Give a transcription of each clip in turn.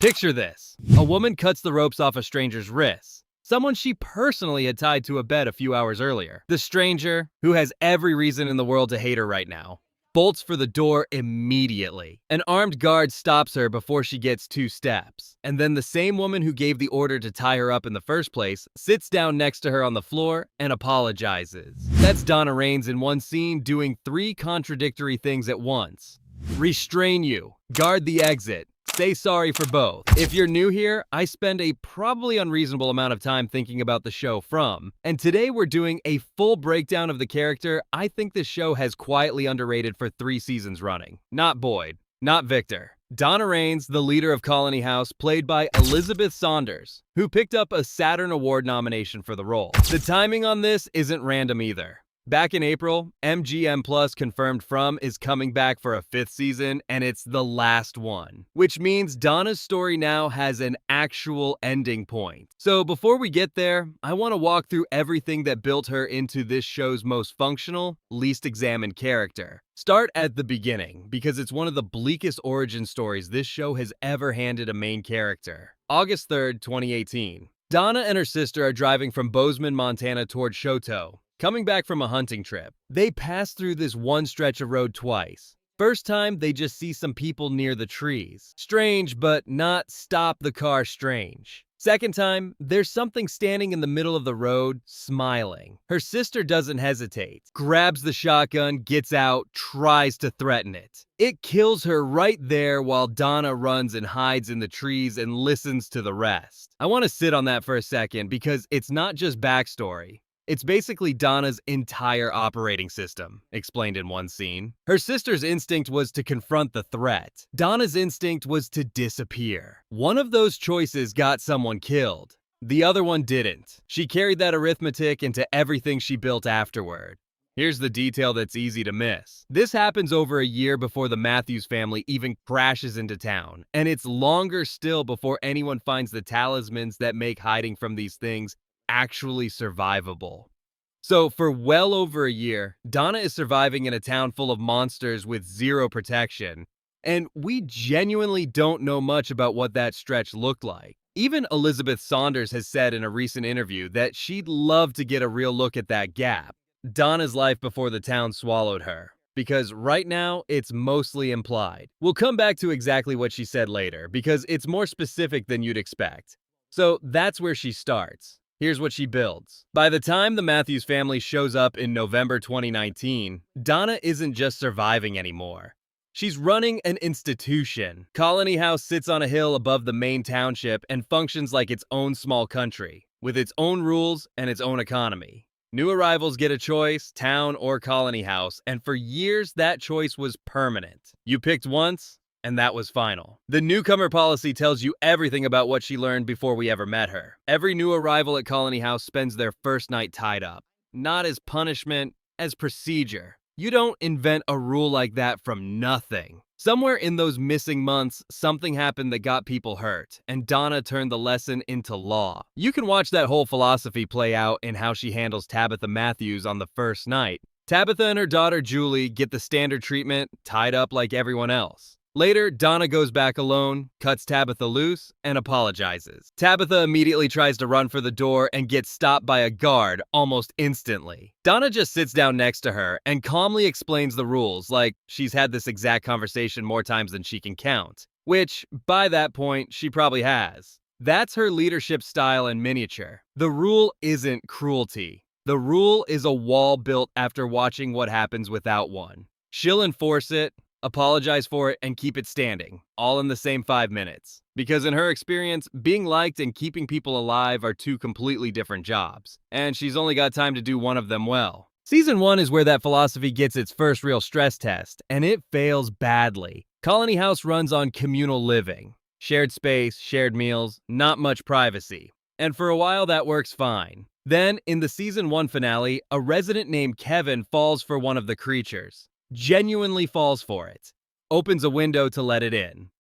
Picture this. A woman cuts the ropes off a stranger's wrists, someone she personally had tied to a bed a few hours earlier. The stranger, who has every reason in the world to hate her right now, bolts for the door immediately. An armed guard stops her before she gets 2 steps. And then the same woman who gave the order to tie her up in the first place sits down next to her on the floor and apologizes. That's Donna Raines in one scene doing 3 contradictory things at once. Restrain you, guard the exit, say sorry for both. If you're new here, I spend a probably unreasonable amount of time thinking about the show From, and today we're doing a full breakdown of the character I think this show has quietly underrated for 3 seasons running. Not Boyd, not Victor. Donna Raines, the leader of Colony House, played by Elizabeth Saunders, who picked up a Saturn Award nomination for the role. The timing on this isn't random either. Back in April, MGM Plus confirmed From is coming back for a 5th season, and it's the last one. Which means Donna's story now has an actual ending point. So before we get there, I want to walk through everything that built her into this show's most functional, least examined character. Start at the beginning, because it's one of the bleakest origin stories this show has ever handed a main character. August 3rd, 2018. Donna and her sister are driving from Bozeman, Montana toward Choteau, coming back from a hunting trip. They pass through this one stretch of road twice. First time, they just see some people near the trees. Strange, but not stop the car strange. Second time, there's something standing in the middle of the road, smiling. Her sister doesn't hesitate, grabs the shotgun, gets out, tries to threaten it. It kills her right there while Donna runs and hides in the trees and listens to the rest. I want to sit on that for a second because it's not just backstory. It's basically Donna's entire operating system, explained in one scene. Her sister's instinct was to confront the threat. Donna's instinct was to disappear. One of those choices got someone killed. The other one didn't. She carried that arithmetic into everything she built afterward. Here's the detail that's easy to miss. This happens over a year before the Matthews family even crashes into town, and it's longer still before anyone finds the talismans that make hiding from these things actually survivable. So for well over a year, Donna is surviving in a town full of monsters with zero protection, and we genuinely don't know much about what that stretch looked like. Even Elizabeth Saunders has said in a recent interview that she'd love to get a real look at that gap, Donna's life before the town swallowed her, because right now it's mostly implied. We'll come back to exactly what she said later, because it's more specific than you'd expect. So that's where she starts. Here's what she builds. By the time the Matthews family shows up in November 2019, Donna isn't just surviving anymore. She's running an institution. Colony House sits on a hill above the main township and functions like its own small country, with its own rules and its own economy. New arrivals get a choice, town or Colony House, and for years that choice was permanent. You picked once, and that was final. The newcomer policy tells you everything about what she learned before we ever met her. Every new arrival at Colony House spends their first night tied up. Not as punishment, as procedure. You don't invent a rule like that from nothing. Somewhere in those missing months, something happened that got people hurt, and Donna turned the lesson into law. You can watch that whole philosophy play out in how she handles Tabitha Matthews on the first night. Tabitha and her daughter Julie get the standard treatment, tied up like everyone else. Later, Donna goes back alone, cuts Tabitha loose, and apologizes. Tabitha immediately tries to run for the door and gets stopped by a guard almost instantly. Donna just sits down next to her and calmly explains the rules, like she's had this exact conversation more times than she can count. Which, by that point, she probably has. That's her leadership style in miniature. The rule isn't cruelty. The rule is a wall built after watching what happens without one. She'll enforce it, apologize for it, and keep it standing, all in the same 5 minutes. Because in her experience, being liked and keeping people alive are 2 completely different jobs, and she's only got time to do one of them well. Season 1 is where that philosophy gets its first real stress test, and it fails badly. Colony House runs on communal living. Shared space, shared meals, not much privacy. And for a while that works fine. Then, in the Season 1 finale, a resident named Kevin falls for one of the creatures. Genuinely falls for it. Opens a window to let it in.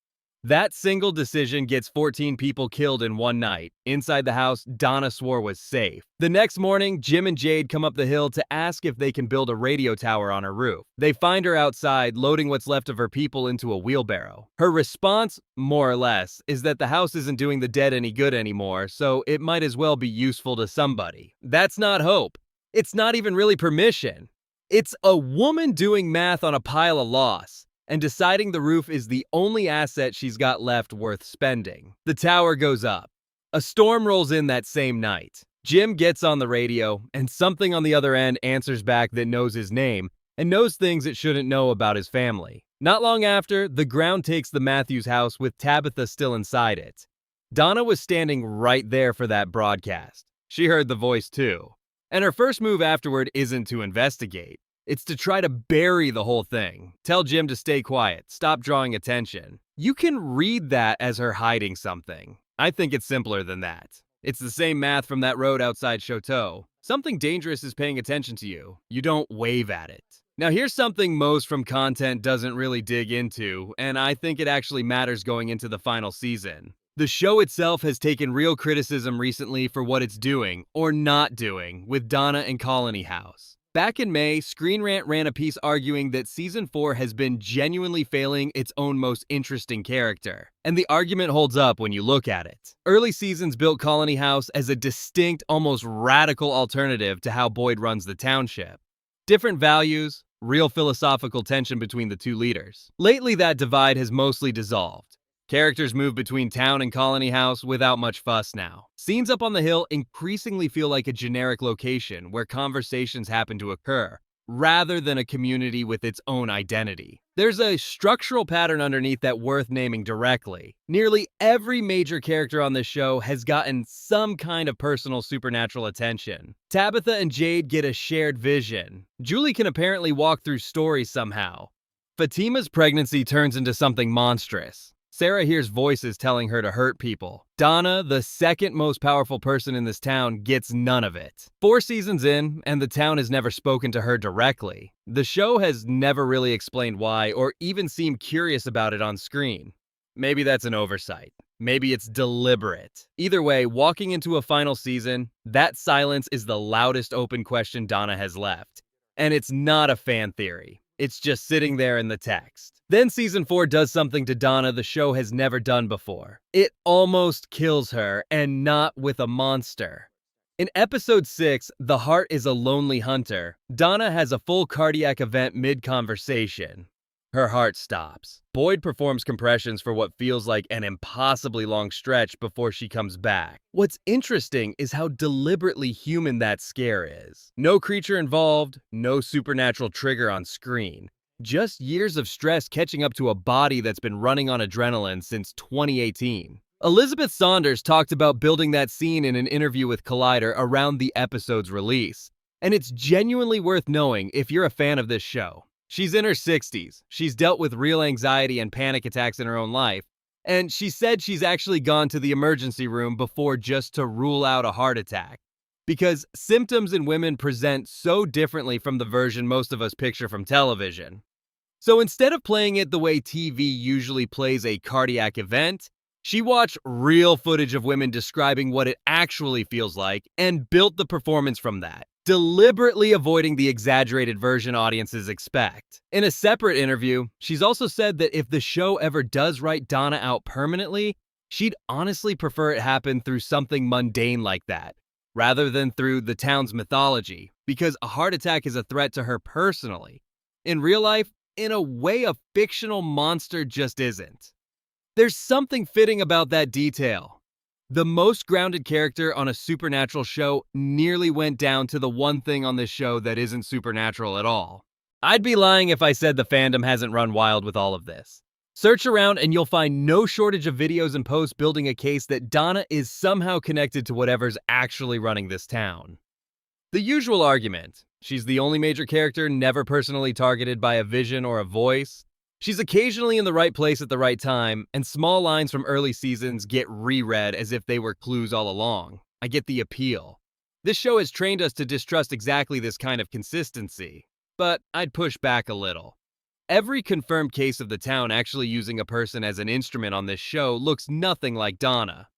That single decision gets 14 people killed in one night. Inside the house, Donna swore was safe. The next morning, Jim and Jade come up the hill to ask if they can build a radio tower on her roof. They find her outside, loading what's left of her people into a wheelbarrow. Her response, more or less, is that the house isn't doing the dead any good anymore, so it might as well be useful to somebody. That's not hope. It's not even really permission. It's a woman doing math on a pile of loss and deciding the roof is the only asset she's got left worth spending. The tower goes up. A storm rolls in that same night. Jim gets on the radio, and something on the other end answers back that knows his name and knows things it shouldn't know about his family. Not long after, the ground takes the Matthews house with Tabitha still inside it. Donna was standing right there for that broadcast. She heard the voice too. And her first move afterward isn't to investigate. It's to try to bury the whole thing. Tell Jim to stay quiet, stop drawing attention. You can read that as her hiding something. I think it's simpler than that. It's the same math from that road outside Chateau. Something dangerous is paying attention to you. You don't wave at it. Now here's something most from content doesn't really dig into, and I think it actually matters going into the final season. The show itself has taken real criticism recently for what it's doing, or not doing, with Donna and Colony House. Back in May, Screen Rant ran a piece arguing that Season 4 has been genuinely failing its own most interesting character. And the argument holds up when you look at it. Early seasons built Colony House as a distinct, almost radical alternative to how Boyd runs the township. Different values, real philosophical tension between the two leaders. Lately, that divide has mostly dissolved. Characters move between town and Colony House without much fuss now. Scenes up on the hill increasingly feel like a generic location where conversations happen to occur, rather than a community with its own identity. There's a structural pattern underneath that worth naming directly. Nearly every major character on this show has gotten some kind of personal supernatural attention. Tabitha and Jade get a shared vision. Julie can apparently walk through stories somehow. Fatima's pregnancy turns into something monstrous. Sarah hears voices telling her to hurt people. Donna, the second most powerful person in this town, gets none of it. 4 seasons in, and the town has never spoken to her directly. The show has never really explained why, or even seemed curious about it on screen. Maybe that's an oversight. Maybe it's deliberate. Either way, walking into a final season, that silence is the loudest open question Donna has left. And it's not a fan theory. It's just sitting there in the text. Then Season 4 does something to Donna the show has never done before. It almost kills her, and not with a monster. In Episode 6, The Heart is a Lonely Hunter, Donna has a full cardiac event mid-conversation. Her heart stops. Boyd performs compressions for what feels like an impossibly long stretch before she comes back. What's interesting is how deliberately human that scare is. No creature involved, no supernatural trigger on screen. Just years of stress catching up to a body that's been running on adrenaline since 2018. Elizabeth Saunders talked about building that scene in an interview with Collider around the episode's release. And it's genuinely worth knowing if you're a fan of this show. She's in her 60s, she's dealt with real anxiety and panic attacks in her own life, and she said she's actually gone to the emergency room before just to rule out a heart attack. Because symptoms in women present so differently from the version most of us picture from television. So instead of playing it the way TV usually plays a cardiac event, she watched real footage of women describing what it actually feels like and built the performance from that, deliberately avoiding the exaggerated version audiences expect. In a separate interview, she's also said that if the show ever does write Donna out permanently, she'd honestly prefer it happen through something mundane like that, rather than through the town's mythology, because a heart attack is a threat to her personally. In real life, in a way a fictional monster just isn't. There's something fitting about that detail. The most grounded character on a supernatural show nearly went down to the one thing on this show that isn't supernatural at all. I'd be lying if I said the fandom hasn't run wild with all of this. Search around and you'll find no shortage of videos and posts building a case that Donna is somehow connected to whatever's actually running this town. The usual argument: she's the only major character never personally targeted by a vision or a voice. She's occasionally in the right place at the right time, and small lines from early seasons get reread as if they were clues all along. I get the appeal. This show has trained us to distrust exactly this kind of consistency, but I'd push back a little. Every confirmed case of the town actually using a person as an instrument on this show looks nothing like Donna.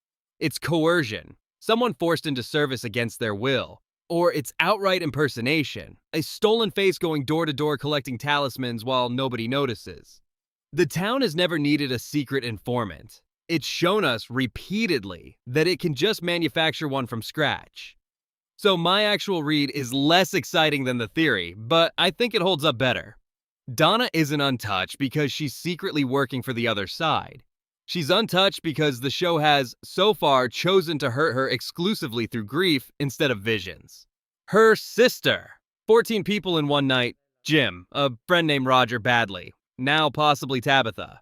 It's coercion, someone forced into service against their will, or it's outright impersonation, a stolen face going door to door collecting talismans while nobody notices. The town has never needed a secret informant. It's shown us repeatedly that it can just manufacture one from scratch. So my actual read is less exciting than the theory, but I think it holds up better. Donna isn't untouched because she's secretly working for the other side. She's untouched because the show has, so far, chosen to hurt her exclusively through grief instead of visions. Her sister. 14 people in one night. Jim, a friend named Roger Badley, now possibly Tabitha.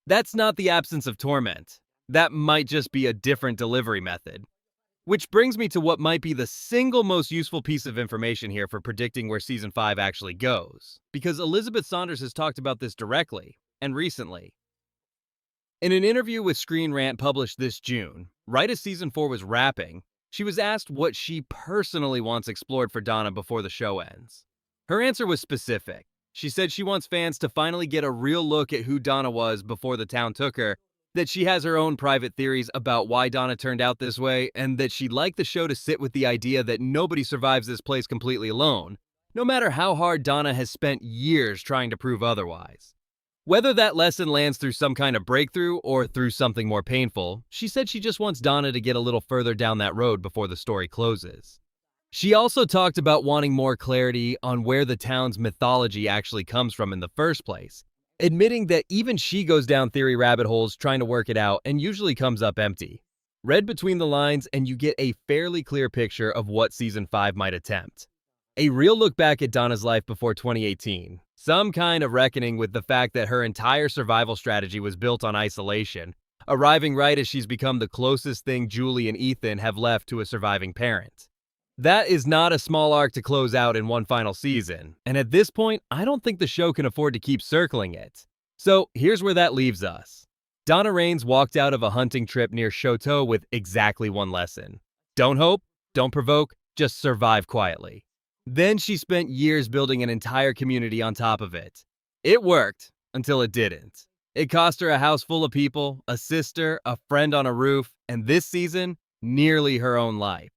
That's not the absence of torment. That might just be a different delivery method. Which brings me to what might be the single most useful piece of information here for predicting where Season 5 actually goes, because Elizabeth Saunders has talked about this directly, and recently. In an interview with Screen Rant published this June, right as Season 4 was wrapping, she was asked what she personally wants explored for Donna before the show ends. Her answer was specific. She said she wants fans to finally get a real look at who Donna was before the town took her, that she has her own private theories about why Donna turned out this way, and that she'd like the show to sit with the idea that nobody survives this place completely alone, no matter how hard Donna has spent years trying to prove otherwise. Whether that lesson lands through some kind of breakthrough or through something more painful, she said she just wants Donna to get a little further down that road before the story closes. She also talked about wanting more clarity on where the town's mythology actually comes from in the first place, admitting that even she goes down theory rabbit holes trying to work it out and usually comes up empty. Read between the lines and you get a fairly clear picture of what Season 5 might attempt. A real look back at Donna's life before 2018. Some kind of reckoning with the fact that her entire survival strategy was built on isolation, arriving right as she's become the closest thing Julie and Ethan have left to a surviving parent. That is not a small arc to close out in one final season, and at this point, I don't think the show can afford to keep circling it. So here's where that leaves us. Donna Raines walked out of a hunting trip near Choteau with exactly one lesson. Don't hope, don't provoke, just survive quietly. Then she spent years building an entire community on top of it. It worked, until it didn't. It cost her a house full of people, a sister, a friend on a roof, and this season, nearly her own life.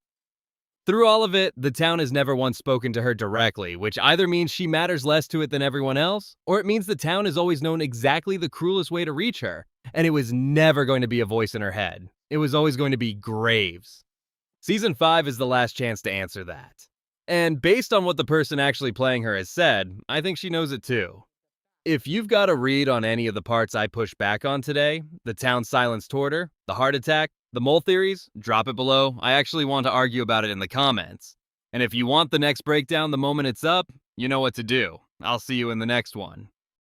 Through all of it, the town has never once spoken to her directly, which either means she matters less to it than everyone else, or it means the town has always known exactly the cruelest way to reach her, and it was never going to be a voice in her head. It was always going to be Graves. Season 5 is the last chance to answer that. And based on what the person actually playing her has said, I think she knows it too. If you've got a read on any of the parts I pushed back on today, the town silence toward her, the heart attack, the mole theories, drop it below. I actually want to argue about it in the comments. And if you want the next breakdown the moment it's up, you know what to do. I'll see you in the next one.